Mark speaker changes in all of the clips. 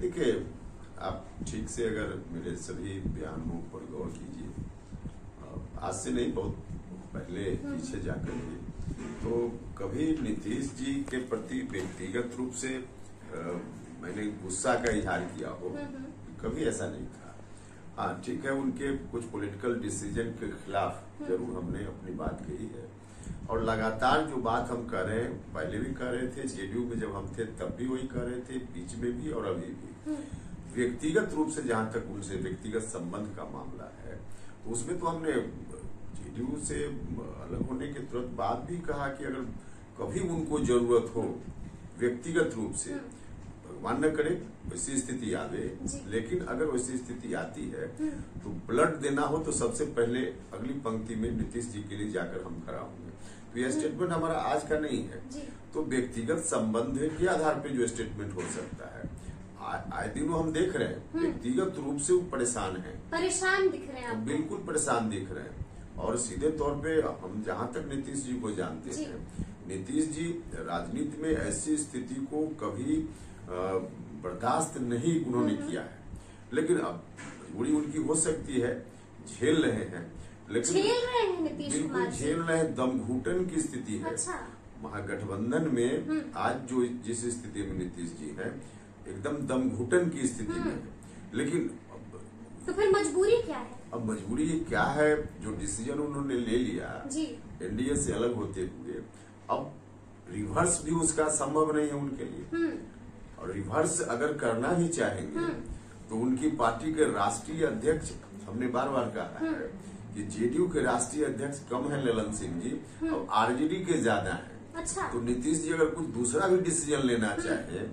Speaker 1: देखिए, आप ठीक से अगर मेरे सभी बयानों पर गौर कीजिए, आज से नहीं बहुत पहले पीछे जाकर के, तो कभी नीतीश जी के प्रति व्यक्तिगत रूप से मैंने गुस्सा का इजहार किया हो, कभी ऐसा नहीं था। हाँ ठीक है, उनके कुछ पॉलिटिकल डिसीजन के खिलाफ जरूर हमने अपनी बात कही है, और लगातार जो बात हम कर रहे हैं, पहले भी कर रहे थे, जेडीयू में जब हम थे तब भी वही कर रहे थे, बीच में भी और अभी भी। व्यक्तिगत रूप से जहां तक उनसे व्यक्तिगत संबंध का मामला है, तो उसमें तो हमने जेडीयू से अलग होने के तुरंत बाद भी कहा कि अगर कभी उनको जरूरत हो व्यक्तिगत रूप से, भगवान न करे वैसी स्थिति आवे, लेकिन अगर वैसी स्थिति आती है तो ब्लड देना हो तो सबसे पहले अगली पंक्ति में नीतीश जी के लिए जाकर हम खड़ा होंगे। तो यह स्टेटमेंट हमारा आज का नहीं है, तो व्यक्तिगत संबंध के आधार पे जो स्टेटमेंट हो सकता है। आए दिन हम देख रहे हैं व्यक्तिगत रूप से वो परेशान है,
Speaker 2: परेशान दिख रहे हैं,
Speaker 1: बिल्कुल परेशान दिख रहे हैं। और सीधे तौर पे हम जहां तक नीतीश जी को जानते हैं, नीतीश जी राजनीति में ऐसी स्थिति को कभी बर्दाश्त नहीं उन्होंने किया है, लेकिन अब मजबूरी उनकी हो सकती है, झेल रहे हैं, लेकिन
Speaker 2: झेल रहे हैं नीतीश
Speaker 1: बिल्कुल झेल रहे हैं। दम घुटन की स्थिति है।
Speaker 2: अच्छा।
Speaker 1: महागठबंधन में आज जो जिस स्थिति में नीतीश जी है, एकदम दम घुटन की स्थिति में है। लेकिन
Speaker 2: तो फिर मजबूरी क्या है?
Speaker 1: अब मजबूरी क्या है, जो डिसीजन उन्होंने ले लिया एनडीए से अलग होते हुए, अब रिवर्स भी उसका संभव नहीं है उनके लिए। और रिवर्स अगर करना भी चाहेंगे तो उनकी पार्टी के राष्ट्रीय अध्यक्ष, हमने बार बार कहा है कि जेडीयू के राष्ट्रीय अध्यक्ष कम है ललन सिंह जी, और आरजेडी के ज्यादा है।
Speaker 2: अच्छा।
Speaker 1: तो नीतीश जी अगर कुछ दूसरा भी डिसीजन लेना चाहे,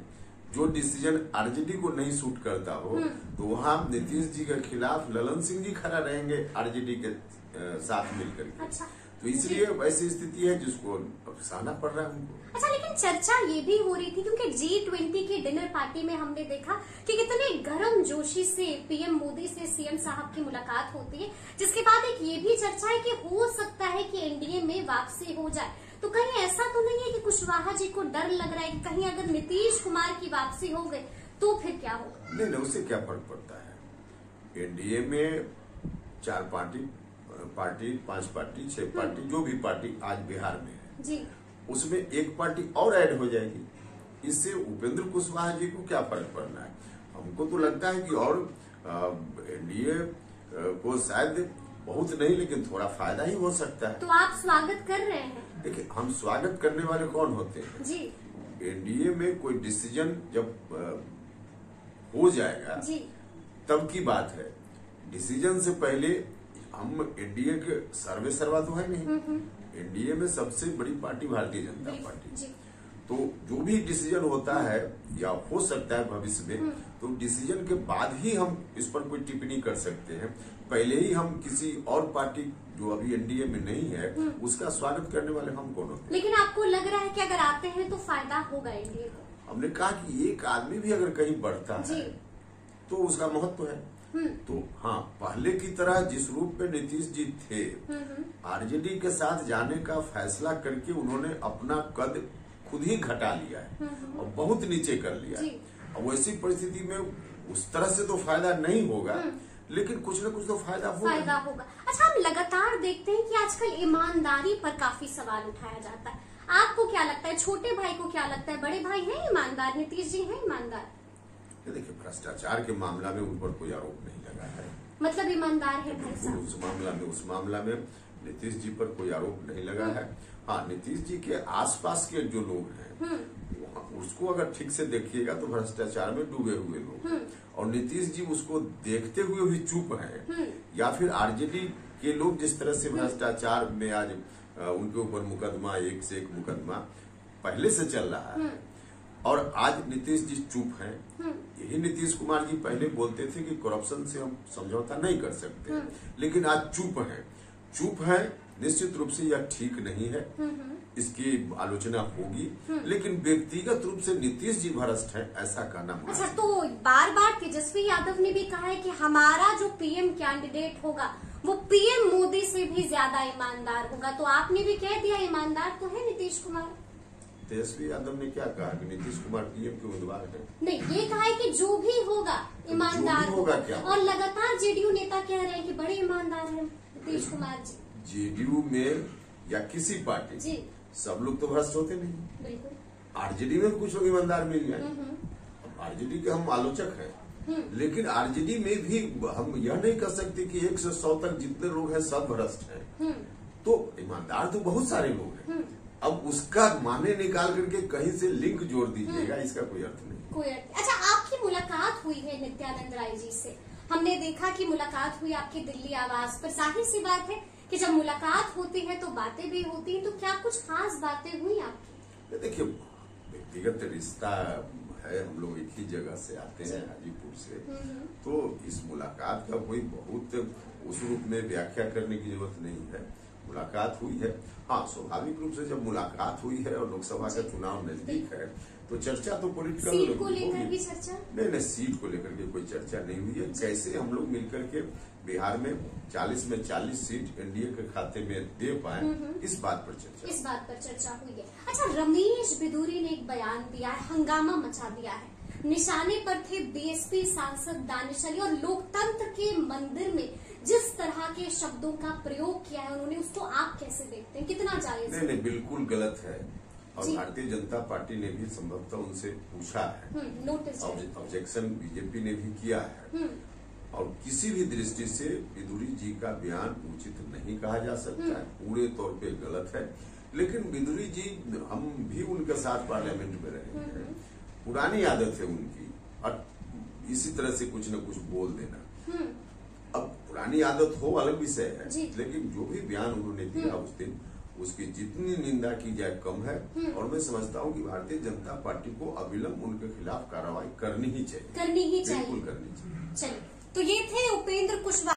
Speaker 1: जो डिसीजन आरजेडी को नहीं सूट करता हो, तो वहाँ नीतीश जी के खिलाफ ललन सिंह जी खड़ा रहेंगे आरजेडी के साथ मिलकर के।
Speaker 2: अच्छा।
Speaker 1: तो इसलिए वैसी स्थिति है जिसको सहना पड़ रहा है उनको।
Speaker 2: अच्छा, लेकिन चर्चा ये भी हो रही थी क्योंकि G20 की डिनर पार्टी में हमने देखा कि कितने गर्म जोशी से पीएम मोदी से सीएम साहब की मुलाकात होती है, जिसके बाद एक ये भी चर्चा है कि हो सकता है कि एनडीए में वापसी हो जाए। तो कहीं ऐसा तो नहीं है कि कुशवाहा जी को डर लग रहा है कि कहीं अगर नीतीश कुमार की वापसी हो गई तो फिर क्या होगा?
Speaker 1: नहीं, उससे क्या फर्क पड़ता है। एनडीए में 4 पार्टी, 5 पार्टी, 6 पार्टी, जो भी पार्टी आज बिहार में है
Speaker 2: जी, उसमें
Speaker 1: एक पार्टी और ऐड हो जाएगी। इससे उपेंद्र कुशवाहा जी को क्या फर्क पड़ना है? हमको तो लगता है कि और एनडीए को शायद बहुत नहीं, लेकिन थोड़ा फायदा ही हो सकता है।
Speaker 2: तो आप स्वागत कर रहे हैं?
Speaker 1: देखिए, हम स्वागत करने वाले कौन होते हैं
Speaker 2: जी।
Speaker 1: एनडीए में कोई डिसीजन जब हो जाएगा
Speaker 2: जी,
Speaker 1: तब की बात है। डिसीजन से पहले हम एनडीए के सर्वे सर्वा तो है नहीं। एनडीए में सबसे बड़ी पार्टी भारतीय जनता पार्टी। तो जो भी डिसीजन होता है या हो सकता है भविष्य में, तो डिसीजन के बाद ही हम इस पर कोई टिप्पणी कर सकते हैं। पहले ही हम किसी और पार्टी जो अभी एनडीए में नहीं है उसका स्वागत करने वाले हम कौन होते हैं?
Speaker 2: लेकिन आपको लग रहा है कि अगर आते हैं तो फायदा होगा एनडीए को?
Speaker 1: हमने कहा कि एक आदमी भी अगर कहीं बढ़ता है तो उसका महत्व है। तो हाँ, पहले की तरह जिस रूप में नीतीश जी थे, आरजेडी के साथ जाने का फैसला करके उन्होंने अपना कद खुद ही घटा लिया है और बहुत नीचे कर लिया है। अब वैसी परिस्थिति में उस तरह से तो फायदा नहीं होगा, लेकिन कुछ न कुछ तो फायदा
Speaker 2: होगा। अच्छा, हम लगातार देखते हैं कि आजकल ईमानदारी पर काफी सवाल उठाया जाता है। आपको क्या लगता है, छोटे भाई को क्या लगता है, बड़े भाई हैं ईमानदार, नीतीश जी हैं ईमानदार?
Speaker 1: देखिए, भ्रष्टाचार के मामला में उन पर कोई आरोप नहीं लगा है।
Speaker 2: मतलब ईमानदार है भाई साहब।
Speaker 1: उस मामला में नीतीश जी पर कोई आरोप नहीं लगा है। हाँ, नीतीश जी के आसपास के जो लोग हैं उसको अगर ठीक से देखिएगा तो भ्रष्टाचार में डूबे हुए लोग, और नीतीश जी उसको देखते हुए भी चुप हैं, या फिर आरजेडी के लोग जिस तरह से भ्रष्टाचार में आज उनके ऊपर मुकदमा, एक से एक मुकदमा पहले से चल रहा है, और आज नीतीश जी चुप हैं। यही नीतीश कुमार जी पहले बोलते थे कि करप्शन से हम समझौता नहीं कर सकते, लेकिन आज चुप है। निश्चित रूप से यह ठीक नहीं है, इसकी आलोचना होगी, लेकिन व्यक्तिगत रूप से नीतीश जी भ्रष्ट है ऐसा कहना।
Speaker 2: अच्छा, तो बार बार तेजस्वी यादव ने भी कहा है कि हमारा जो पीएम कैंडिडेट होगा वो पीएम मोदी से भी ज्यादा ईमानदार होगा, तो आपने भी कह दिया ईमानदार तो है नीतीश कुमार।
Speaker 1: तेजस्वी यादव ने क्या कहा कि नीतीश कुमार पीएम के उम्मीदवार है?
Speaker 2: नहीं, ये कहा है कि जो भी होगा ईमानदार
Speaker 1: जो भी होगा क्या?
Speaker 2: और लगातार जेडीयू नेता कह रहे हैं कि बड़े ईमानदार हैं नीतीश कुमार जी।
Speaker 1: जेडीयू में या किसी पार्टी
Speaker 2: जी
Speaker 1: सब लोग तो भ्रष्ट होते नहीं,
Speaker 2: बिल्कुल।
Speaker 1: आरजेडी में भी कुछ लोग ईमानदार मिल जाए। आरजेडी के हम आलोचक हैं, लेकिन आरजेडी में भी हम यह नहीं कह सकते कि 1 से 100 तक जितने लोग हैं सब भ्रष्ट हैं। तो ईमानदार तो बहुत सारे लोग हैं। अब उसका माने निकाल करके कहीं से लिंक जोड़ दीजिएगा, इसका कोई अर्थ नहीं।
Speaker 2: कोई अर्थ। अच्छा, आपकी मुलाकात हुई है नित्यानंद राय जी से, हमने देखा कि मुलाकात हुई आपकी दिल्ली आवास पर। जाहिर सी बात है कि जब मुलाकात होती है तो बातें भी होती हैं, तो क्या कुछ खास बातें हुई आपकी?
Speaker 1: देखिए, व्यक्तिगत रिश्ता है, हम लोग एक ही जगह से आते हैं, हाजीपुर से, तो इस मुलाकात का कोई बहुत उस रूप में व्याख्या करने की जरूरत नहीं है। मुलाकात हुई है, हाँ, स्वाभाविक रूप से जब मुलाकात हुई है और लोकसभा का चुनाव नजदीक है तो चर्चा तो पॉलिटिकल
Speaker 2: सीट को लेकर भी चर्चा?
Speaker 1: नहीं, सीट को लेकर के कोई चर्चा नहीं हुई है। कैसे हम लोग मिलकर के बिहार में 40 में 40 सीट एनडीए के खाते में दे पाए, इस बात पर चर्चा
Speaker 2: हुई है। अच्छा, रमेश बिधूरी ने एक बयान दिया है, हंगामा मचा दिया है। निशाने पर थे बीएसपी सांसद दानिश अली और लोकतंत्र के मंदिर में जिस तरह के शब्दों का प्रयोग किया है उन्होंने, उसको आप कैसे देखते हैं, कितना जायज है?
Speaker 1: नहीं, बिल्कुल गलत है। और भारतीय जनता पार्टी ने भी संभवतः उनसे पूछा है,
Speaker 2: नोटिस
Speaker 1: ऑब्जेक्शन बीजेपी ने भी किया है, और किसी भी दृष्टि से बिधूरी जी का बयान उचित नहीं कहा जा सकता है, पूरे तौर पे गलत है। लेकिन बिधूरी जी, हम भी उनके साथ पार्लियामेंट में रहे हैं, पुरानी आदत है उनकी, और इसी तरह से कुछ न कुछ बोल देना। अब पुरानी आदत हो अलग विषय है, लेकिन जो भी बयान उन्होंने दिया उस दिन, उसकी जितनी निंदा की जाए कम है। और मैं समझता हूँ कि भारतीय जनता पार्टी को अविलंब उनके खिलाफ कार्रवाई करनी ही चाहिए,
Speaker 2: बिल्कुल
Speaker 1: करनी चाहिए।
Speaker 2: चलिए, तो ये थे उपेंद्र कुशवाहा।